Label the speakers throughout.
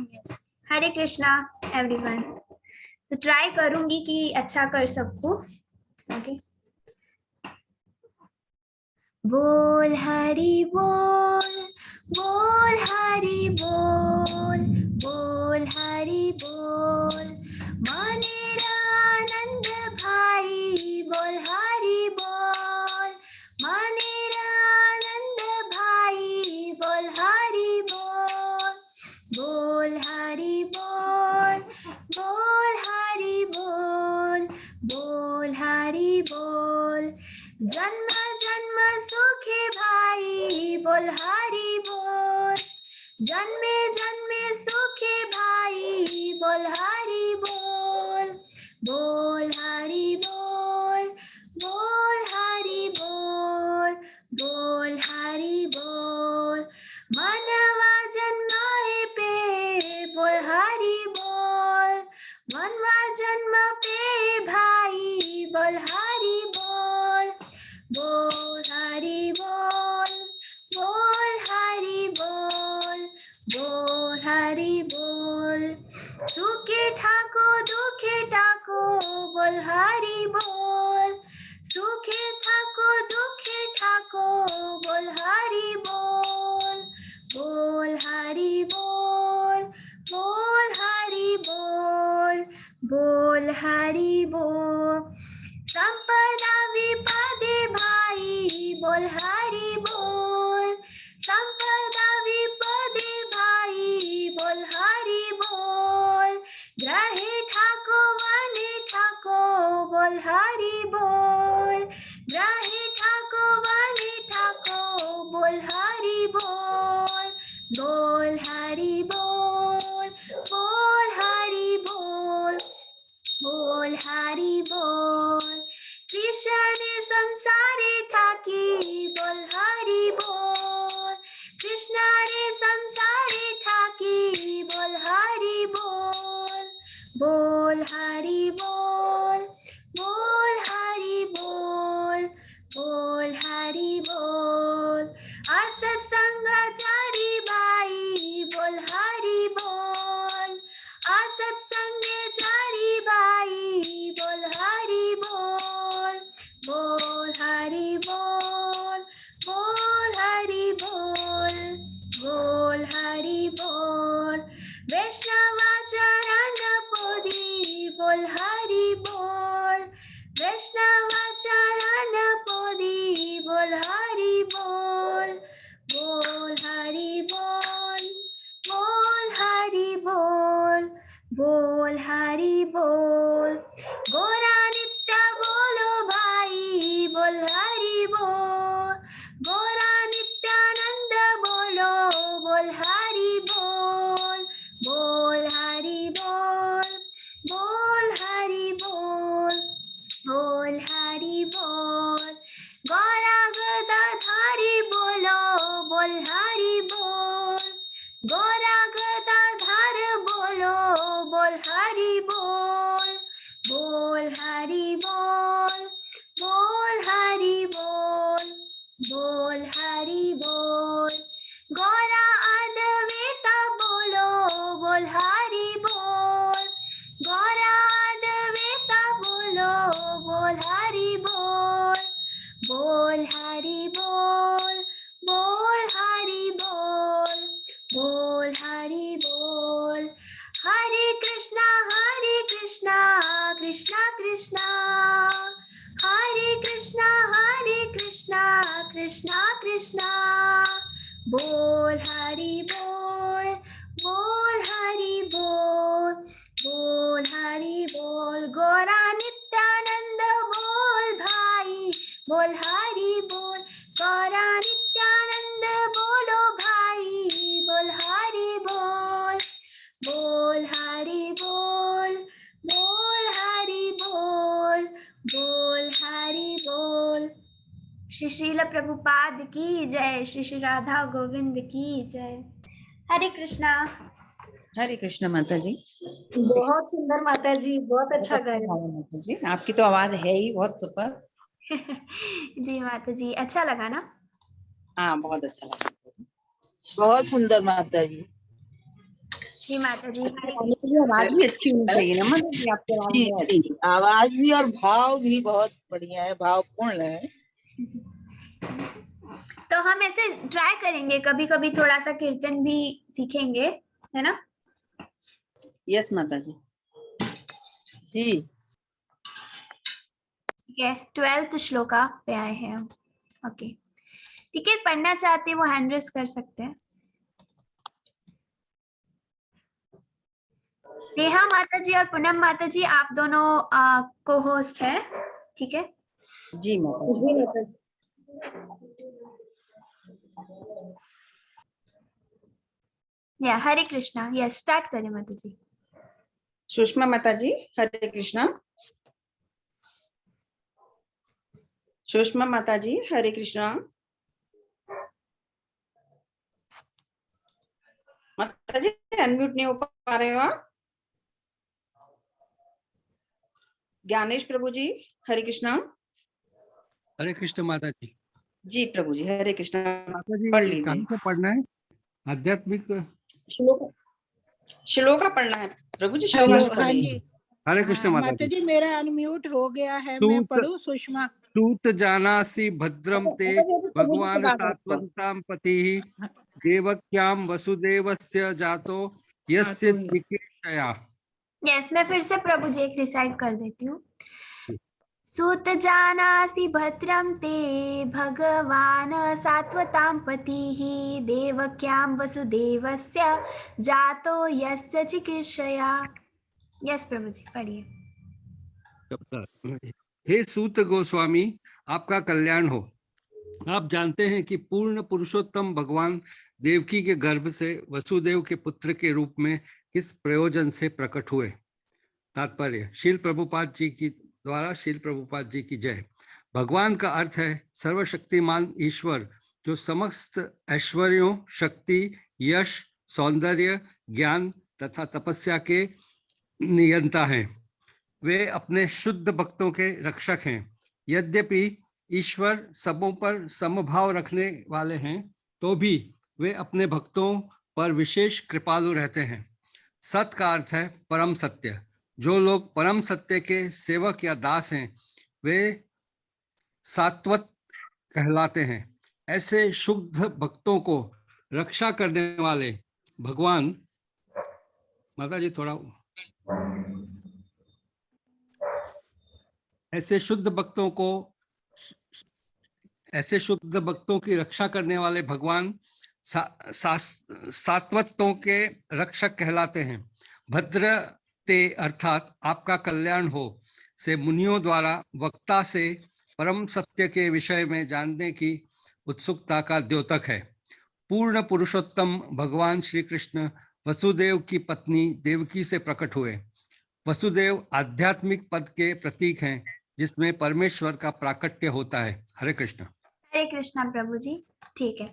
Speaker 1: Yes, हरे Krishna everyone. तो try करूंगी कि अच्छा कर सकूं। ओके, बोल हरि बोल, बोल हरि बोल, बोल हरि बोल, मनेरानंद भाई बोल हरि बोल, मनेरानंद भाई बोल हरि बोल, बोल हरि बोल, बोल हरि बोल, बोल हरि बोल, जन्म जन्म सुखी भाई बोल हरि बोल, जन्मे जन्मे सुखी भाई बोल हरि बोल, बोल हरि बोल, बोल हरि बोल, बोल हरि बोल, मनवा जन्माए पे बोल हरि बोल, मनवा जन्म पे भाई बोल हरि बोल, बोल हरि बोल, बोल हरि बोल, बोल हरि बोल, सुखे ठाको दुखे ठाको बोल हरि बोल, सुखे ठाको दुखे ठाको बोल हरि बोल, बोल हरि बोल, बोल हरि बोल, बोल हरि बोल, संपदा विपदे भाई बोल हरि बोल, संपदा विपदे भाई बोल हरि बोल, ग्रहे ठाको वने ठाको बोल हरि बोल, ग्रहे ठाको वने ठाको बोल हरि बोल, बोल हरि बोल, बोल हरि बोल, बोल हरि बोल, कृष्ण संसारे ठाकी बोल हरि बोल, कृष्ण रे संसारे ठाकी बोल हरि बोल, बोल हरि बोल, बोल हरि बोल, बोल हरि बोल, आज सत्संगाचारी बाई बोल हरि बोल, आज सत्संगाचारी बाई बोल हरि बोल, बोल हरि बोल, बोल हरि बोल, बोल हरि बोल, वैष्णवाचरण पोदी बोल हरि बोल, वैष्णवाचरण पोदी बोल हरि बोल, बोल हरि बोल, बोल हरि बोल, बोल हरि बोल, गोरा नित्य बोलो भाई बोल हरि बोल, गोरा नित्यानंद बोलो बोल हरि बोल, बोल हरि बोल, बोल हरि बोल, बोल हरि बोल, गौरा गदाधारी बोलो बोल हरि बोल, गौरा गदाधार बोलो बोल हरि बोल, बोल हरि बोल, बोल हरि बोल, बोल हरि बोल, गौरा अद्वैता बोलो बोल हरि बोल, गौरा अद्वैता बोलो बोल हरि बोल, बोल हरि बोल, बोल हरि बोल, बोल हरि बोल, हरे कृष्णा कृष्णा कृष्णा हरे कृष्णा कृष्णा कृष्णा, बोल हरि बोल, बोल हरि बोल, बोल हरि बोल, गौरा नित्यानंद बोल भाई बोल हरि बोल, गौरा नित्यानंद बोलो भाई बोल हरि बोल, बोल हरि बोल, बोल हरि बोल, बोल हरि बोल। श्री श्रील प्रभुपाद की जय, श्री श्री राधा गोविंद की जय। हरे कृष्णा।
Speaker 2: हरे कृष्ण माता जी।
Speaker 3: बहुत सुंदर माता जी, बहुत अच्छा गाया
Speaker 2: माता जी, आपकी तो आवाज है ही बहुत सुपर।
Speaker 1: जी माता जी, अच्छा लगा ना?
Speaker 2: हाँ बहुत अच्छा लगा माता जी,
Speaker 4: बहुत सुंदर माता जी।
Speaker 1: जी माता जी, हरे
Speaker 2: गाने के लिए आवाज भी अच्छी होनी चाहिए ना माता जी, आपकी आवाज
Speaker 4: जी
Speaker 2: बहुत
Speaker 4: जी,
Speaker 2: अच्छी है।
Speaker 4: आवाज भी और भाव भी बहुत बढ़िया है, भावपूर्ण है।
Speaker 1: तो हम ऐसे ट्राई करेंगे, कभी कभी थोड़ा सा कीर्तन भी सीखेंगे, है ना?
Speaker 2: यस माता जी।
Speaker 4: जी
Speaker 1: ठीक है, 12th श्लोका पे आए हैं हम। ओके, ठीक है, पढ़ना चाहते हैं वो हैंड रेस कर सकते हैं। नेहा माता जी और पूनम माता जी, आप दोनों को होस्ट है, ठीक है?
Speaker 2: जी माता जी।
Speaker 3: जी माता जी।
Speaker 1: या हरे कृष्णा, यस स्टार्ट करें माता जी।
Speaker 2: सुषमा माता जी, हरे कृष्णा। सुषमा माता जी, हरे कृष्णा। माता जी अनम्यूट नहीं हो पा रहे हो आप। ज्ञानेश प्रभु जी, हरे कृष्णा।
Speaker 5: हरे कृष्ण माता जी।
Speaker 2: जी प्रभु जी, हरे कृष्णा।
Speaker 5: माता जी
Speaker 2: पढ़
Speaker 5: कहाँ
Speaker 2: लीजिए।
Speaker 5: से पढ़ना है? आध्यात्मिक।
Speaker 2: श्लोक श्लोका पढ़ना है प्रभु जी, श्लोका
Speaker 6: हेलो,
Speaker 2: से
Speaker 6: हाँ
Speaker 2: पढ़िए।
Speaker 6: जी।
Speaker 5: हरे कृष्ण
Speaker 6: हाँ,
Speaker 5: माता
Speaker 6: माता
Speaker 5: जी।
Speaker 6: जी मेरा अनम्यूट हो गया है, मैं
Speaker 5: सूत
Speaker 6: पढ़ूं सुषमा?
Speaker 5: सूत जानासि भद्रम ते
Speaker 2: माता जी, अभी प्रभु जी की
Speaker 5: भगवान
Speaker 2: बात रखो।
Speaker 5: सात्वन्ताम पतिः देवक्याम वसुदेवस्य जातो
Speaker 6: हाँ,
Speaker 5: यस्य
Speaker 6: तो ही।
Speaker 5: चिकीर्षया।
Speaker 1: यस, मैं फिर से प्रभु जी एक रिसाइट कर देती हूँ। सुत जानासि भद्रं ते भगवान सात्वतां पतिः देवक्यां वसुदेवस्य जातो यस्य चिकीर्षया। यस प्रभु जी, पढ़िए।
Speaker 5: हे सूत गोस्वामी, आपका कल्याण हो। आप जानते हैं कि पूर्ण पुरुषोत्तम भगवान देवकी के गर्भ से वसुदेव के पुत्र के रूप में किस प्रयोजन से प्रकट हुए। तात्पर्य, शील प्रभुपाद जी की द्वारा शील प्रभुपाद जी की जय। भगवान का अर्थ है सर्वशक्तिमान ईश्वर, जो समस्त ऐश्वर्यों, शक्ति, यश, सौंदर्य, ज्ञान तथा तपस्या के नियंता हैं। वे अपने शुद्ध भक्तों के रक्षक हैं। यद्यपि ईश्वर सबों पर समभाव रखने वाले हैं, तो भी वे अपने भक्तों पर विशेष कृपालु रहते हैं। सत का अर्थ है परम सत्य। जो लोग परम सत्य के सेवक या दास हैं, वे सात्वत कहलाते हैं। ऐसे शुद्ध भक्तों को रक्षा करने वाले भगवान, माता जी थोड़ा, ऐसे शुद्ध भक्तों की रक्षा करने वाले भगवान सात्वतों के रक्षक कहलाते हैं। भद्र ते अर्थात आपका कल्याण हो से मुनियों द्वारा वक्ता से परम सत्य के विषय में जानने की उत्सुकता का द्योतक है। पूर्ण पुरुषोत्तम भगवान श्री कृष्ण वसुदेव की पत्नी देवकी से प्रकट हुए। वसुदेव आध्यात्मिक पद के प्रतीक हैं, जिसमें परमेश्वर का प्राकट्य होता है। हरे कृष्ण।
Speaker 1: हरे कृष्णा प्रभु जी, ठीक है।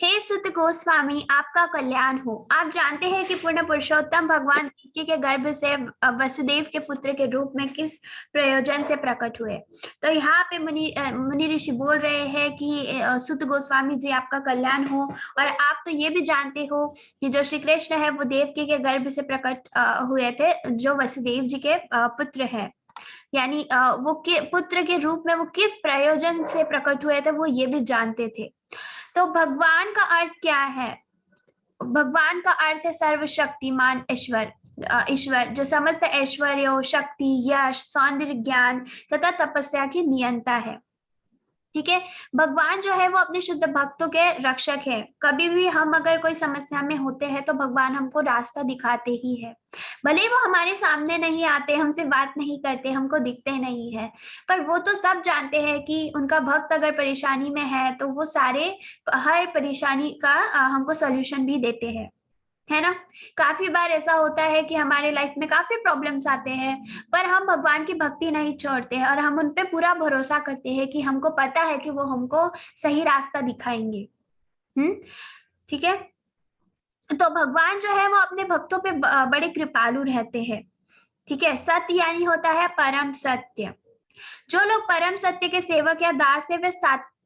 Speaker 1: हे सुत गोस्वामी, आपका कल्याण हो। आप जानते हैं कि पूर्ण पुरुषोत्तम भगवान देवकी के गर्भ से वसुदेव के पुत्र के रूप में किस प्रयोजन से प्रकट हुए। तो यहाँ पे मुनि ऋषि बोल रहे हैं कि सुत गोस्वामी जी, आपका कल्याण हो। और आप तो ये भी जानते हो कि जो श्री कृष्ण है वो देवकी के गर्भ से प्रकट हुए थे, जो वसुदेव जी के पुत्र है। यानी वो पुत्र के रूप में वो किस प्रयोजन से प्रकट हुए थे, वो ये भी जानते थे। तो भगवान का अर्थ क्या है? भगवान का अर्थ है सर्वशक्तिमान ईश्वर। ईश्वर जो समस्त ऐश्वर्य, शक्ति, यश, सौंदर्य, ज्ञान तथा तपस्या की नियंता है। ठीक है, भगवान जो है वो अपने शुद्ध भक्तों के रक्षक है। कभी भी हम अगर कोई समस्या में होते हैं तो भगवान हमको रास्ता दिखाते ही है। भले ही वो हमारे सामने नहीं आते, हमसे बात नहीं करते, हमको दिखते नहीं है, पर वो तो सब जानते हैं कि उनका भक्त अगर परेशानी में है तो वो हर परेशानी का हमको सॉल्यूशन भी देते हैं, है ना? काफी बार ऐसा होता है कि हमारे लाइफ में काफी प्रॉब्लम्स आते हैं, पर हम भगवान की भक्ति नहीं छोड़ते हैं और हम उन पे पूरा भरोसा करते हैं कि हमको पता है कि वो हमको सही रास्ता दिखाएंगे। ठीक है, तो भगवान जो है वो अपने भक्तों पे बड़े कृपालु रहते हैं। ठीक है, सत्य यानी होता है परम सत्य। जो लोग परम सत्य के सेवक या दास है, वे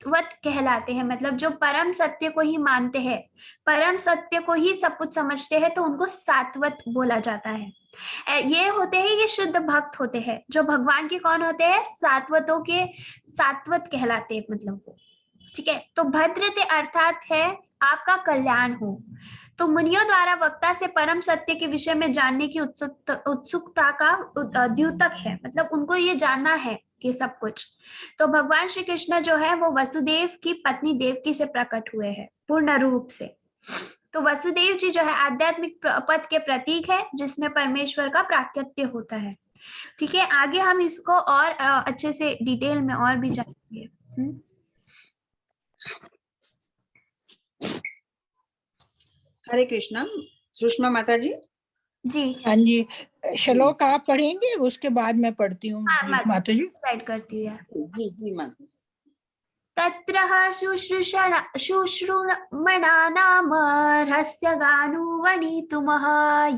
Speaker 1: सात्वत कहलाते हैं। मतलब जो परम सत्य को ही मानते हैं, परम सत्य को ही सब कुछ समझते हैं, तो उनको सात्वत बोला जाता है। ये होते हैं, ये शुद्ध भक्त होते हैं। जो भगवान के कौन होते हैं? सात्वतों के सात्वत कहलाते हैं, मतलब वो। ठीक है, तो भद्रते अर्थात है आपका कल्याण हो। तो मुनियों द्वारा वक्ता से परम सत्य के विषय में जानने की उत्सुकता का द्योतक है, मतलब उनको ये जानना है ये सब कुछ। तो भगवान श्री कृष्ण जो है वो वसुदेव की पत्नी देवकी से प्रकट हुए हैं पूर्ण रूप से। तो वसुदेव जी जो है आध्यात्मिक पद के प्रतीक है, जिसमें परमेश्वर का प्राकट्य होता है। ठीक है, आगे हम इसको और अच्छे से डिटेल में और भी जानेंगे।
Speaker 2: हरे कृष्णा। सुषमा माता जी।
Speaker 1: जी
Speaker 6: हाँ जी, श्लोक आप पढ़ेंगे, उसके बाद मैं पढ़ती हूँ।
Speaker 1: हाँ,
Speaker 6: जी, माता जी।
Speaker 1: डिसाइड करती है।
Speaker 2: जी जी माता जी।
Speaker 1: तत्रः शुश्रूषमणा नाम रहस्य गानुवणितुमः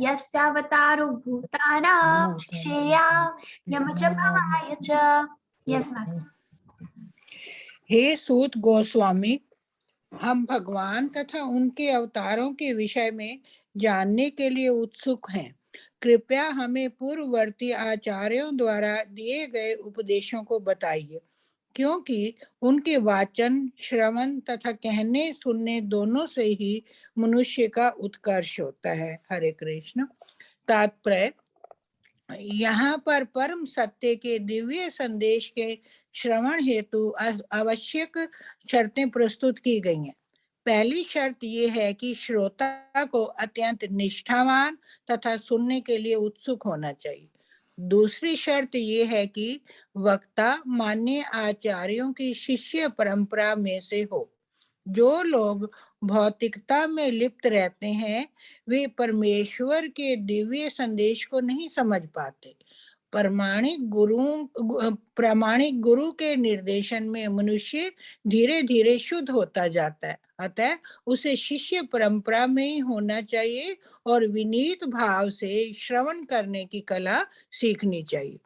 Speaker 1: यस्यावतारो भूतानां श्रेयाय च भवाय च। यस माता।
Speaker 6: हे सूत गोस्वामी, हम भगवान तथा उनके अवतारों के विषय में जानने के लिए उत्सुक हैं। कृपया हमें पूर्ववर्ती आचार्यों द्वारा दिए गए उपदेशों को बताइए, क्योंकि उनके वाचन, श्रवण तथा कहने सुनने दोनों से ही मनुष्य का उत्कर्ष होता है। हरे कृष्ण। तात्पर्य, यहाँ पर परम सत्य के दिव्य संदेश के श्रवण हेतु आवश्यक शर्तें प्रस्तुत की गई हैं। पहली शर्त ये है कि श्रोता को अत्यंत निष्ठावान तथा सुनने के लिए उत्सुक होना चाहिए। दूसरी शर्त ये है कि वक्ता मान्य आचार्यों की शिष्य परंपरा में से हो। जो लोग भौतिकता में लिप्त रहते हैं वे परमेश्वर के दिव्य संदेश को नहीं समझ पाते। प्रामाणिक गुरु के निर्देशन में मनुष्य धीरे धीरे शुद्ध होता जाता है। अतः उसे शिष्य परंपरा में ही होना चाहिए और विनीत भाव से श्रवण करने की कला सीखनी चाहिए।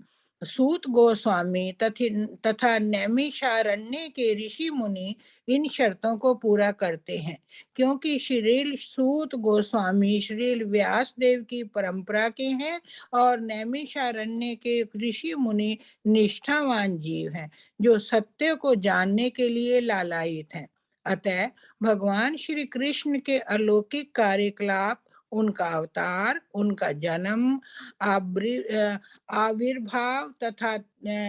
Speaker 6: सूत गोस्वामी तथा नैमिषारण्य के ऋषि मुनि इन शर्तों को पूरा करते हैं, क्योंकि श्रील सूत गोस्वामी श्रील व्यास देव की परंपरा के हैं और नैमिषारण्य के ऋषि मुनि निष्ठावान जीव हैं, जो सत्य को जानने के लिए लालायित हैं। अतः भगवान श्री कृष्ण के अलौकिक कार्यकलाप, उनका अवतार, उनका जन्म, आविर्भाव तथा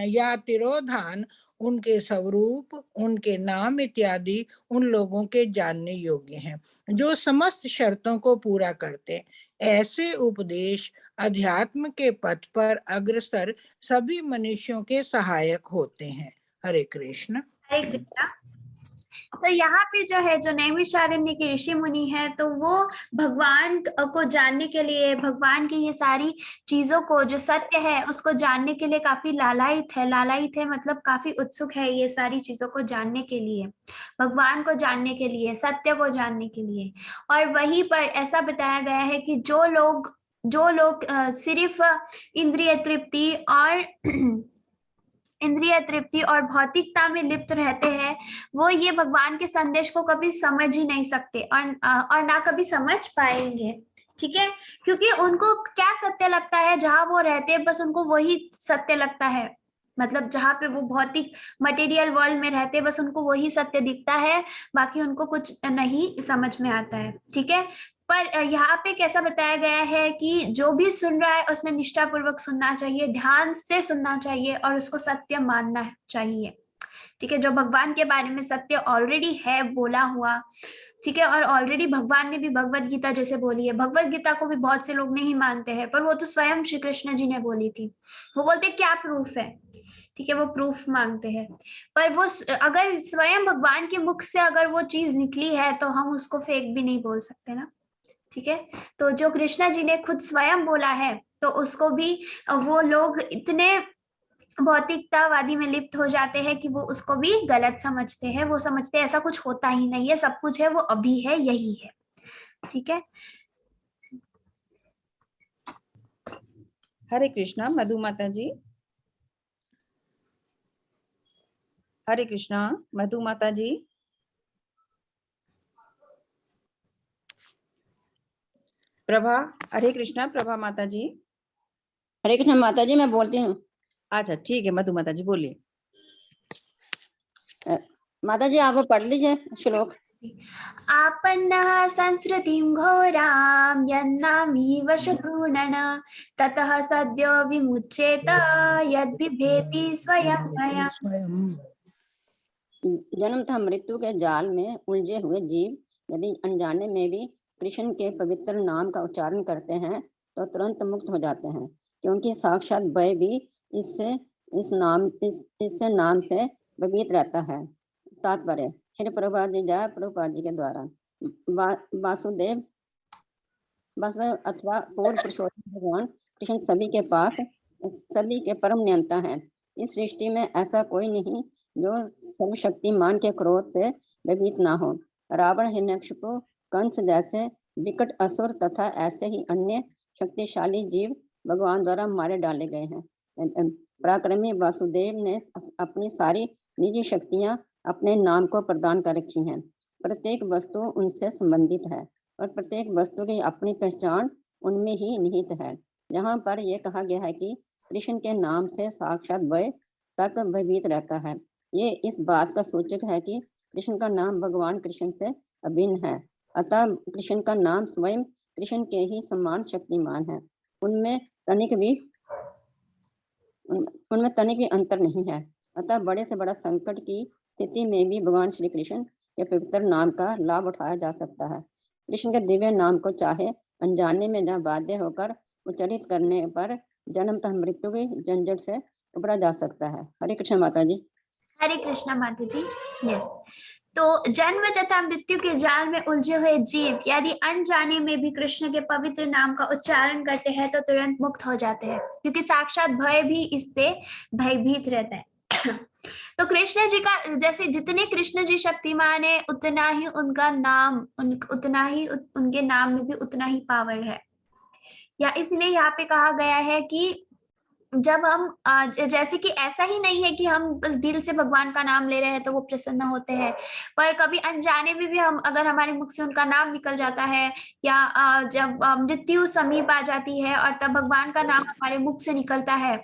Speaker 6: या तिरोधान, उनके स्वरूप, उनके नाम इत्यादि उन लोगों के जानने योग्य हैं जो समस्त शर्तों को पूरा करते हैं। ऐसे उपदेश अध्यात्म के पथ पर अग्रसर सभी मनुष्यों के सहायक होते हैं। हरे कृष्ण।
Speaker 1: हरे कृष्णा। तो यहाँ पे जो है, जो नैमिषारण्य के ऋषि मुनि है, तो वो भगवान को जानने के लिए, भगवान की ये सारी चीजों को, जो सत्य है उसको जानने के लिए काफी लालायित है। लालायित है मतलब काफी उत्सुक है ये सारी चीजों को जानने के लिए, भगवान को जानने के लिए, सत्य को जानने के लिए। और वहीं पर ऐसा बताया गया है कि जो लोग सिर्फ इंद्रिय तृप्ति और इंद्रिय तृप्ति और भौतिकता में लिप्त रहते हैं, वो ये भगवान के संदेश को कभी समझ ही नहीं सकते और ना कभी समझ पाएंगे। ठीक है, क्योंकि उनको क्या सत्य लगता है, जहां वो रहते हैं बस उनको वही सत्य लगता है। मतलब जहाँ पे वो भौतिक मटेरियल वर्ल्ड में रहते हैं, बस उनको वही सत्य दिखता है, बाकी उनको कुछ नहीं समझ में आता है। ठीक है, पर यहाँ पे कैसा बताया गया है कि जो भी सुन रहा है उसने निष्ठापूर्वक सुनना चाहिए, ध्यान से सुनना चाहिए और उसको सत्य मानना चाहिए। ठीक है, जो भगवान के बारे में सत्य ऑलरेडी है बोला हुआ, ठीक है, और ऑलरेडी भगवान ने भी भगवत गीता जैसे बोली है। भगवत गीता को भी बहुत से लोग नहीं मानते हैं, पर वो तो स्वयं श्री कृष्ण जी ने बोली थी। वो बोलते क्या प्रूफ है, ठीक है, वो प्रूफ मांगते हैं। पर वो अगर स्वयं भगवान के मुख से अगर वो चीज निकली है तो हम उसको फेक भी नहीं बोल सकते ना। ठीक है, तो जो कृष्णा जी ने खुद स्वयं बोला है, तो उसको भी वो लोग इतने भौतिकतावादी में लिप्त हो जाते हैं कि वो उसको भी गलत समझते हैं। वो समझते हैं ऐसा कुछ होता ही नहीं है, सब कुछ है वो अभी है, यही है। ठीक है,
Speaker 2: हरे कृष्णा। मधु माता जी। हरे कृष्णा। मधु माता जी। प्रभा। हरे कृष्णा प्रभा माता जी।
Speaker 7: हरे कृष्ण माता जी, मैं बोलती हूँ।
Speaker 2: अच्छा ठीक है, मधु माता जी बोलिए।
Speaker 7: माता जी आप पढ़ लीजिए श्लोक।
Speaker 1: आपन्नः संस्कृतिं घोरां यन्नामीव शगृह्णन् ततः सद्यो विमुच्येत यद्बिभेति स्वयं भयम्।
Speaker 7: जन्म तथा मृत्यु के जाल में उलझे हुए जीव यदि अनजाने में भी कृष्ण के पवित्र नाम का उच्चारण करते हैं तो तुरंत मुक्त हो जाते हैं, क्योंकि साक्षात भय भी इससे नाम से भयभीत रहता है। तात्पर्य श्री प्रभुपाद जी जय प्रभुपाद जी के द्वारा वासुदेव अथवा पूर्ण पुरुषोत्तम भगवान कृष्ण सभी के परम नियंता है। इस सृष्टि में ऐसा कोई नहीं जो सर्वशक्तिमान के क्रोध से भयभीत ना हो। रावण, हिरण्यकशिपु, कंस जैसे विकट असुर तथा ऐसे ही अन्य शक्तिशाली जीव भगवान द्वारा मारे डाले गए हैं। पराक्रमी वासुदेव ने अपनी सारी निजी शक्तियां अपने नाम को प्रदान कर रखी हैं। प्रत्येक वस्तु उनसे संबंधित है और प्रत्येक वस्तु की अपनी पहचान उनमें ही निहित है। यहाँ पर यह कहा गया है कि कृष्ण के नाम से साक्षात भय तक भयभीत रहता है। ये इस बात का सूचक है कि कृष्ण का नाम भगवान कृष्ण से अभिन्न है, अतः कृष्ण का नाम स्वयं कृष्ण के ही समान शक्तिमान है। उनमें तनिक भी अंतर नहीं है। अतः बड़े से बड़ा संकट की स्थिति में भी भगवान श्री कृष्ण के पवित्र नाम का लाभ उठाया जा सकता है। कृष्ण के दिव्य नाम को चाहे अनजाने में या बाध्य होकर उच्चारित करने पर जन्म तथा मृत्यु की झंझट से उबरा जा सकता है। हरे कृष्ण माता जी।
Speaker 1: हरे कृष्णा माता जी। यस, तो जन्म तथा मृत्यु के जाल में उलझे हुए जीव यदि अनजाने में भी कृष्ण के पवित्र नाम का उच्चारण करते हैं तो तुरंत मुक्त हो जाते हैं, क्योंकि साक्षात भय भी इससे भयभीत रहता है। तो कृष्ण जी का जैसे जितने कृष्ण जी शक्तिमान है उतना ही उनका नाम उनके नाम में भी उतना ही पावर है। या इसलिए यहाँ पे कहा गया है कि जब हम जैसे कि ऐसा ही नहीं है कि हम बस दिल से भगवान का नाम ले रहे हैं तो वो प्रसन्न होते हैं, पर कभी अनजाने में भी हम अगर हमारे मुख से उनका नाम निकल जाता है या जब मृत्यु समीप आ जाती है और तब भगवान का नाम हमारे मुख से निकलता है,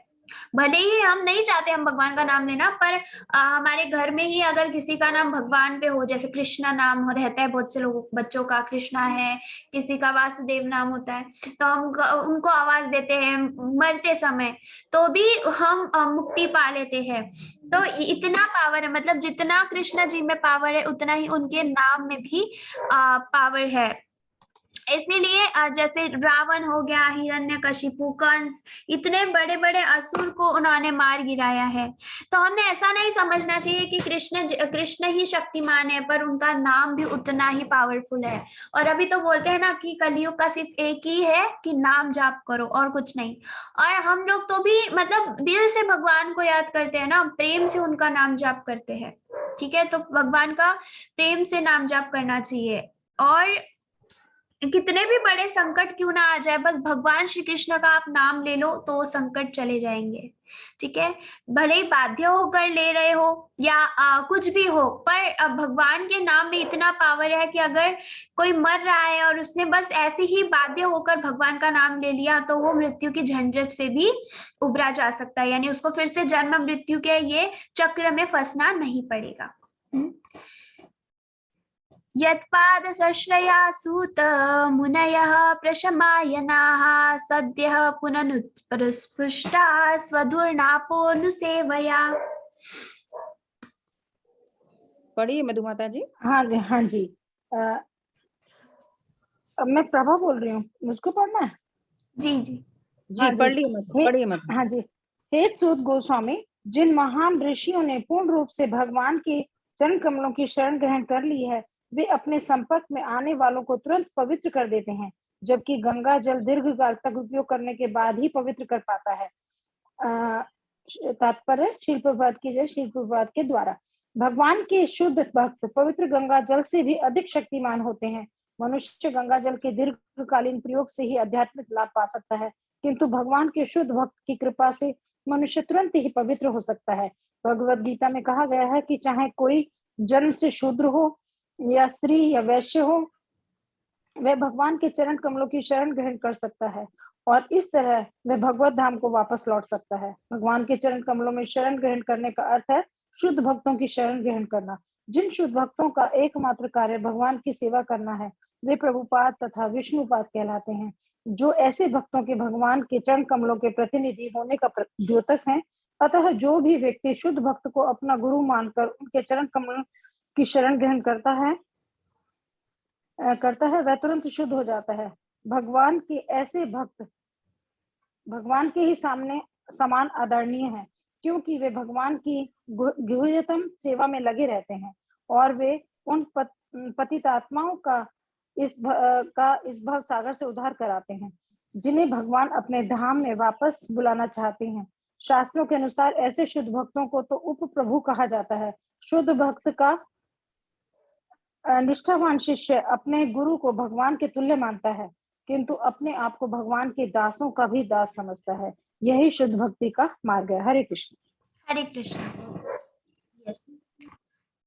Speaker 1: भले ही हम नहीं चाहते हम भगवान का नाम लेना, पर हमारे घर में ही अगर किसी का नाम भगवान पे हो, जैसे कृष्णा नाम हो रहता है बहुत से लोगों बच्चों का, कृष्णा है, किसी का वासुदेव नाम होता है, तो हम उनको आवाज देते हैं मरते समय तो भी हम मुक्ति पा लेते हैं। तो इतना पावर है, मतलब जितना कृष्णा जी में पावर है उतना ही उनके नाम में भी पावर है। इसलिए जैसे रावण हो गया, हिरण्यकशिपु, कंस, इतने बड़े बड़े असुर को उन्होंने मार गिराया है। तो हमने ऐसा नहीं समझना चाहिए कि कृष्ण ही शक्तिमान है, पर उनका नाम भी उतना ही पावरफुल है। और अभी तो बोलते हैं ना कि कलयुग का सिर्फ एक ही है कि नाम जाप करो और कुछ नहीं। और हम लोग तो भी मतलब दिल से भगवान को याद करते हैं ना, प्रेम से उनका नाम जाप करते हैं। ठीक है, तो भगवान का प्रेम से नाम जाप करना चाहिए। और कितने भी बड़े संकट क्यों ना आ जाए, बस भगवान श्री कृष्ण का आप नाम ले लो तो संकट चले जाएंगे। ठीक है, भले ही बाध्य होकर ले रहे हो या कुछ भी हो, पर भगवान के नाम में इतना पावर है कि अगर कोई मर रहा है और उसने बस ऐसे ही बाध्य होकर भगवान का नाम ले लिया तो वो मृत्यु की झंझट से भी उबरा जा सकता है, यानी उसको फिर से जन्म मृत्यु के ये चक्र में फंसना नहीं पड़ेगा। यत्पादसश्रया सूत मुनयः प्रशमायनाः सद्यः पुनरुत्स्पृष्टा स्वधुर्नापोऽनुसेवया।
Speaker 2: पढ़िए मधु माता जी।
Speaker 6: हाँ जी, हाँ जी। अब मैं प्रभा बोल रही हूँ, मुझको पढ़ना है।
Speaker 1: जी जी
Speaker 2: जी पढ़िए मत।
Speaker 6: हाँ जी। हे सूत गोस्वामी, जिन महान ऋषियों ने पूर्ण रूप से भगवान के चरण कमलों की शरण ग्रहण कर ली है, वे अपने संपर्क में आने वालों को तुरंत पवित्र कर देते हैं, जबकि गंगा जल दीर्घकाल तक उपयोग करने के बाद ही पवित्र कर पाता है। तात्पर्य श्रील प्रभुपाद की जय, श्रील प्रभुपाद के द्वारा भगवान के शुद्ध भक्त पवित्र गंगा जल से भी अधिक शक्तिमान होते हैं। मनुष्य गंगा जल के दीर्घकालीन प्रयोग से ही आध्यात्मिक लाभ पा सकता है, किंतु भगवान के शुद्ध भक्त की कृपा से
Speaker 8: मनुष्य तुरंत ही पवित्र हो सकता है। भगवत गीता में कहा गया है कि चाहे कोई जन्म से शूद्र हो या स्त्री या वैश्य हो, वह भगवान के चरण कमलों की शरण ग्रहण कर सकता है और इस तरह वह भगवत धाम को वापस लौट सकता है। भगवान के चरण कमलों में शरण ग्रहण करने का अर्थ है शुद्ध भक्तों की शरण ग्रहण करना। जिन शुद्ध भक्तों का एकमात्र कार्य भगवान की सेवा करना है, वे प्रभुपाद तथा विष्णुपाद कहलाते हैं। जो ऐसे भक्तों के भगवान के चरण कमलों के प्रतिनिधि होने का द्योतक है। अतः जो भी व्यक्ति शुद्ध भक्त को अपना गुरु मानकर उनके चरण कमल की शरण ग्रहण करता है वह तुरंत शुद्ध हो जाता है। भगवान के ऐसे भक्त भगवान के ही सामने समान आदरणीय हैं, क्योंकि वे भगवान की गुह्यतम सेवा में लगे रहते हैं और वे उन पतितात्माओं का इस भव सागर से उद्धार कराते हैं, जिन्हें भगवान अपने धाम में वापस बुलाना चाहते हैं। शास्त्रों के अनुसार ऐसे शुद्ध भक्तों को तो उप प्रभु कहा जाता है। शुद्ध भक्त का निष्ठावान शिष्य अपने गुरु को भगवान के तुल्य मानता है, किंतु अपने आप को भगवान के दासों का भी दास समझता है। यही शुद्ध भक्ति का मार्ग है। हरे कृष्ण।
Speaker 1: हरे कृष्ण। यस,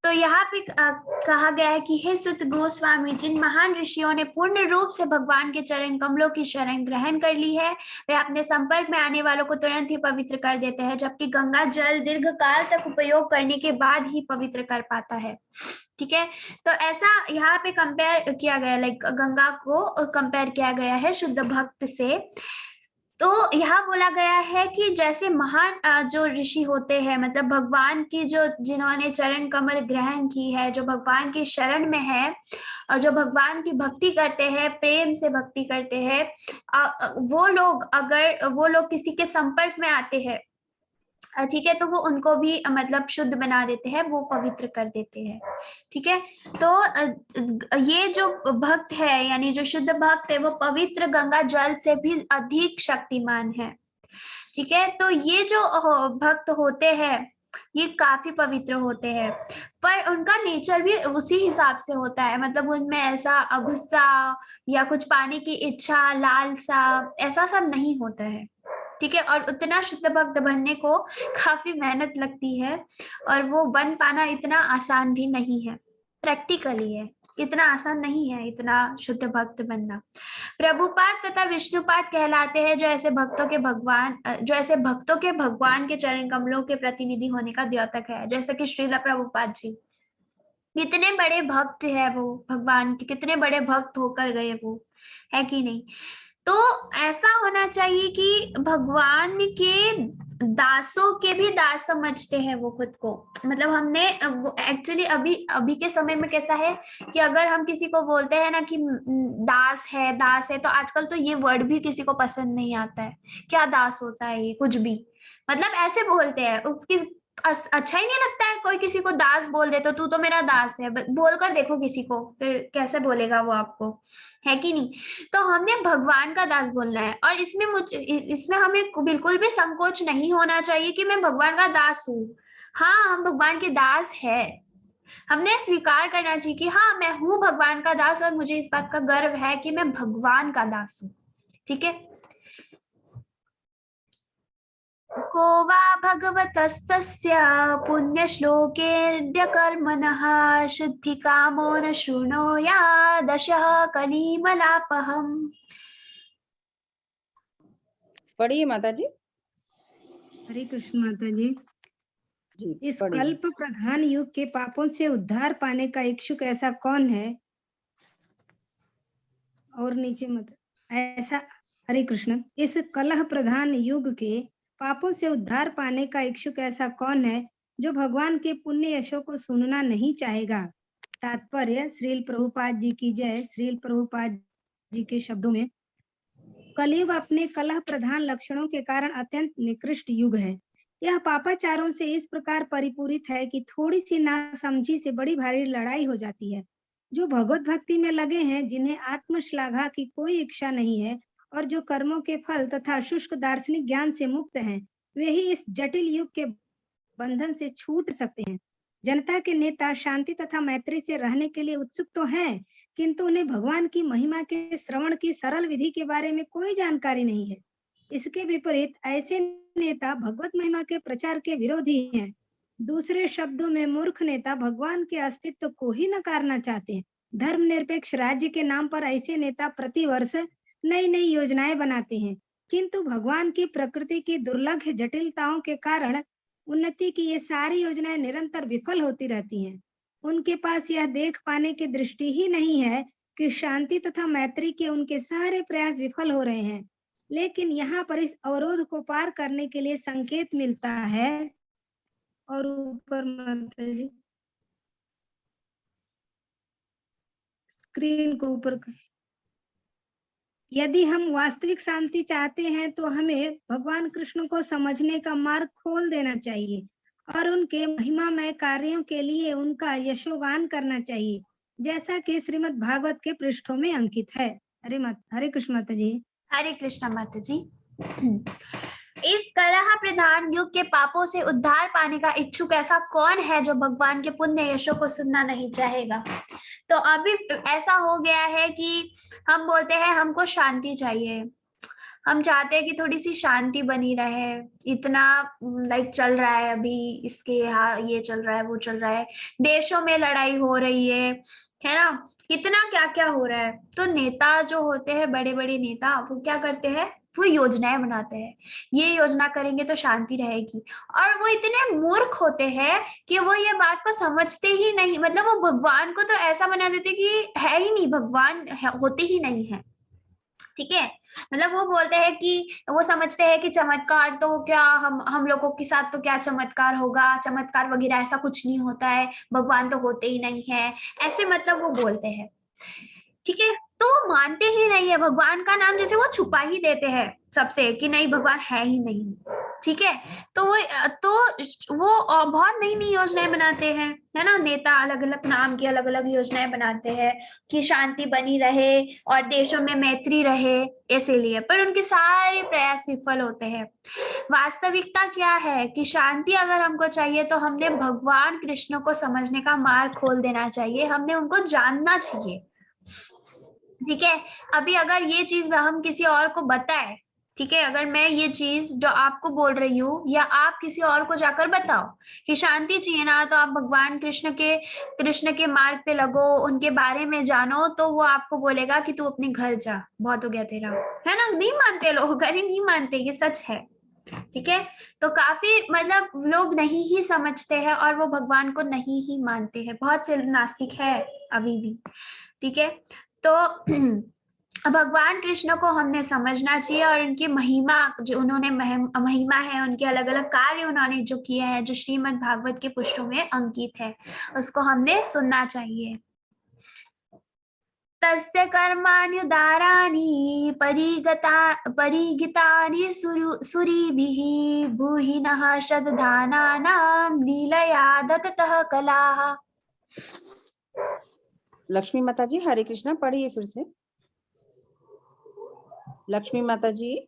Speaker 1: तो यहाँ पे कहा गया है कि हे सुत गोस्वामी, जिन महान ऋषियों ने पूर्ण रूप से भगवान के चरण कमलों की शरण ग्रहण कर ली है, वे अपने संपर्क में आने वालों को तुरंत ही पवित्र कर देते हैं, जबकि गंगा जल दीर्घ काल तक उपयोग करने के बाद ही पवित्र कर पाता है। ठीक है, तो ऐसा यहाँ पे कंपेयर किया गया, लाइक गंगा को कंपेयर किया गया है शुद्ध भक्त से। तो यहाँ बोला गया है कि जैसे महान जो ऋषि होते हैं, मतलब भगवान की जिन्होंने चरण कमल ग्रहण की है, जो भगवान की शरण में है और जो भगवान की भक्ति करते हैं, प्रेम से भक्ति करते हैं, वो लोग किसी के संपर्क में आते हैं, ठीक है, तो वो उनको भी मतलब शुद्ध बना देते हैं, वो पवित्र कर देते हैं। ठीक है, तो ये जो भक्त है, यानी जो शुद्ध भक्त है, वो पवित्र गंगा जल से भी अधिक शक्तिमान है। ठीक है, तो ये जो भक्त होते हैं ये काफी पवित्र होते हैं, पर उनका नेचर भी उसी हिसाब से होता है। मतलब उनमें ऐसा गुस्सा या कुछ पाने की इच्छा, लालसा, ऐसा सब नहीं होता है। ठीक है, और उतना शुद्ध भक्त बनने को काफी मेहनत लगती है और वो बन पाना इतना आसान भी नहीं है। प्रैक्टिकली है, इतना आसान नहीं है इतना शुद्ध भक्त बनना। प्रभुपाद तथा विष्णुपाद कहलाते हैं जो ऐसे भक्तों के भगवान के चरण कमलों के प्रतिनिधि होने का द्योतक है। जैसे कि श्रील प्रभुपाद जी कितने बड़े भक्त है, वो भगवान के कितने बड़े भक्त होकर गए, वो है कि नहीं। तो ऐसा होना चाहिए कि भगवान के दासों के भी दास समझते हैं वो खुद को। मतलब हमने एक्चुअली अभी के समय में कैसा है कि अगर हम किसी को बोलते हैं ना कि दास है, तो आजकल तो ये वर्ड भी किसी को पसंद नहीं आता है। क्या दास होता है ये, कुछ भी, मतलब ऐसे बोलते हैं। अच्छा ही नहीं लगता है कोई किसी को दास बोल दे, तो तू तो मेरा दास है बोलकर देखो किसी को, फिर कैसे बोलेगा वो आपको, है कि नहीं। तो हमने भगवान का दास बोलना है, और इसमें हमें बिल्कुल भी संकोच नहीं होना चाहिए कि मैं भगवान का दास हूँ। हाँ, हम भगवान के दास है, हमने स्वीकार करना चाहिए कि हाँ मैं हूँ भगवान का दास और मुझे इस बात का गर्व है कि मैं भगवान का दास हूँ। ठीक है, को वा भगवतस्तस्य पुण्यश्लोकेऽद्य कर्मणः शुद्धिकामो न शृणोयादशः कलिमलापहम्।
Speaker 2: पढ़िए माता जी।
Speaker 9: हरे कृष्ण माता जी।
Speaker 2: जी,
Speaker 9: इस
Speaker 2: पढ़िए।
Speaker 9: कल्प प्रधान युग के पापों से उद्धार पाने का इच्छुक ऐसा कौन है? और नीचे मत ऐसा। हरे कृष्ण। इस कलह प्रधान युग के पापों से उद्धार पाने का इच्छुक ऐसा कौन है जो भगवान के पुण्य यशों को सुनना नहीं चाहेगा? तात्पर्य श्रील प्रभुपाद जी की जय। श्रील प्रभुपाद जी के शब्दों में, कलयुग अपने कलह प्रधान लक्षणों के कारण अत्यंत निकृष्ट युग है। यह पापाचारों से इस प्रकार परिपूरित है कि थोड़ी सी नासमझी से बड़ी भारी लड़ाई हो जाती है। जो भगवत भक्ति में लगे हैं, जिन्हें आत्मश्लाघा की कोई इच्छा नहीं है और जो कर्मों के फल तथा शुष्क दार्शनिक ज्ञान से मुक्त हैं, वे ही इस जटिल युग के बंधन से छूट सकते हैं। जनता के नेता शांति तथा मैत्री से रहने के लिए उत्सुक तो हैं, किंतु उन्हें भगवान की महिमा के श्रवण की सरल विधि के बारे में कोई जानकारी नहीं है। इसके विपरीत ऐसे नेता भगवत महिमा के प्रचार के विरोधी हैं। दूसरे शब्दों में मूर्ख नेता भगवान के अस्तित्व को ही नकारना चाहते हैं। धर्मनिरपेक्ष राज्य के नाम पर ऐसे नेता प्रतिवर्ष नई नई योजनाएं बनाते हैं, किंतु भगवान की प्रकृति की दुर्लभ जटिलताओं के कारण उन्नति की ये सारी योजनाएं निरंतर विफल होती रहती हैं। उनके पास यह देख पाने की दृष्टि ही नहीं है कि शांति तथा मैत्री के उनके सारे प्रयास विफल हो रहे हैं। लेकिन यहाँ पर इस अवरोध को पार करने के लिए संकेत मिलता है। और ऊपर माताजी स्क्रीन को ऊपर कर। यदि हम वास्तविक शांति चाहते हैं तो हमें भगवान कृष्ण को समझने का मार्ग खोल देना चाहिए और उनके महिमामय कार्यों के लिए उनका यशोगान करना चाहिए, जैसा कि श्रीमद् भागवत के पृष्ठों में अंकित है। हरे कृष्ण माता जी।
Speaker 1: हरे कृष्णा माता जी। इस कलह प्रधान युग के पापों से उद्धार पाने का इच्छुक ऐसा कौन है जो भगवान के पुण्य यशों को सुनना नहीं चाहेगा। तो अभी ऐसा हो गया है कि हम बोलते हैं हमको शांति चाहिए, हम चाहते हैं कि थोड़ी सी शांति बनी रहे। इतना चल रहा है अभी, इसके यहाँ ये चल रहा है, वो चल रहा है, देशों में लड़ाई हो रही है ना, कितना क्या क्या हो रहा है। तो नेता जो होते हैं, बड़े बड़े नेता, वो क्या करते हैं, वो योजनाएं बनाते हैं, ये योजना करेंगे तो शांति रहेगी। और वो इतने मूर्ख होते हैं कि वो ये बात को समझते ही नहीं। मतलब वो भगवान को तो ऐसा बना देते कि है ही नहीं, भगवान होते ही नहीं है। ठीक है, मतलब वो बोलते हैं कि वो समझते हैं कि चमत्कार तो क्या हम लोगों के साथ तो क्या चमत्कार होगा, चमत्कार वगैरह ऐसा कुछ नहीं होता है, भगवान तो होते ही नहीं है, ऐसे मतलब वो बोलते हैं। ठीक है, तो वो मानते ही नहीं है, भगवान का नाम जैसे वो छुपा ही देते हैं सबसे कि नहीं भगवान है ही नहीं। ठीक है, तो वो बहुत नई नई योजनाएं बनाते हैं, है ना। नेता अलग अलग नाम की अलग अलग योजनाएं बनाते हैं कि शांति बनी रहे और देशों में मैत्री रहे, इसीलिए। पर उनके सारे प्रयास विफल होते हैं। वास्तविकता क्या है कि शांति अगर हमको चाहिए तो हमने भगवान कृष्ण को समझने का मार्ग खोल देना चाहिए, हमने उनको जानना चाहिए। ठीक है, अभी अगर ये चीज हम किसी और को बताए, ठीक है, अगर मैं ये चीज जो आपको बोल रही हूँ या आप किसी और को जाकर बताओ कि शांति चाहिए ना, तो आप भगवान कृष्ण के मार्ग पे लगो, उनके बारे में जानो, तो वो आपको बोलेगा कि तू अपने घर जा, बहुत हो गया तेरा, है ना। नहीं मानते लोग, अरे नहीं मानते, ये सच है। ठीक है, तो काफी मतलब लोग नहीं ही समझते हैं और वो भगवान को नहीं ही मानते हैं, बहुत से नास्तिक है अभी भी। ठीक है, तो भगवान कृष्ण को हमने समझना चाहिए और उनकी महिमा, जो उन्होंने महिमा है, उनके अलग अलग कार्य उन्होंने जो किए हैं, जो श्रीमद् भागवत के पृष्ठों में अंकित है, उसको हमने सुनना चाहिए। तस्य कर्माण्युदाराणि परिगीतानि सुरीभिः भूहिनः श्रद्धानानां लीलया दत्ततः कलाः।
Speaker 2: लक्ष्मी माता जी, हरे कृष्णा, पढ़िए फिर से। लक्ष्मी माता जी,